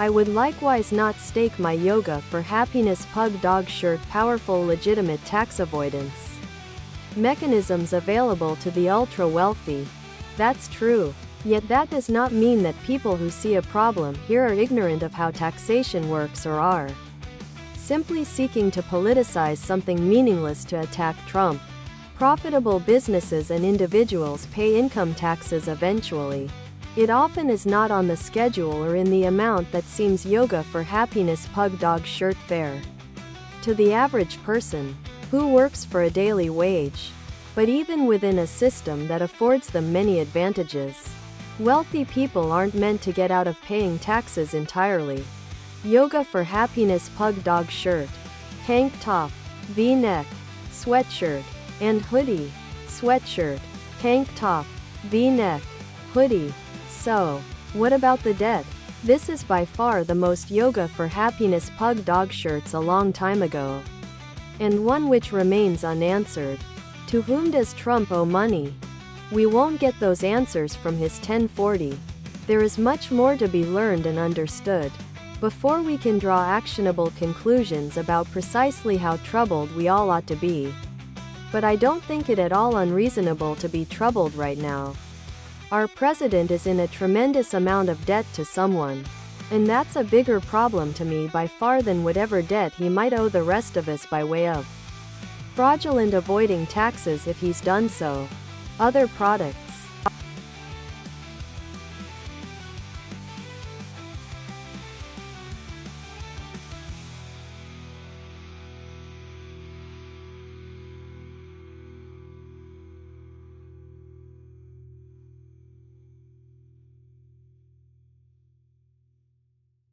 I would likewise not stake my yoga for happiness pug dog shirt powerful legitimate tax avoidance mechanisms available to the ultra-wealthy. That's true. Yet that does not mean that people who see a problem here are ignorant of how taxation works or are simply seeking to politicize something meaningless to attack Trump. Profitable businesses and individuals pay income taxes eventually. It often is not on the schedule or in the amount that seems yoga for happiness pug dog shirt fare to the average person who works for a daily wage. But even within a system that affords them many advantages, wealthy people aren't meant to get out of paying taxes entirely. Yoga for happiness pug dog shirt, tank top, V-neck, sweatshirt, and hoodie. Sweatshirt, tank top, V-neck, hoodie. So, what about the debt? This is by far the most yoga for happiness pug dog shirts a long time ago, and one which remains unanswered. To whom does Trump owe money? We won't get those answers from his 1040. There is much more to be learned and understood before we can draw actionable conclusions about precisely how troubled we all ought to be. But I don't think it at all unreasonable to be troubled right now. Our president is in a tremendous amount of debt to someone, and that's a bigger problem to me by far than whatever debt he might owe the rest of us by way of fraudulent avoiding taxes if he's done so. Other products.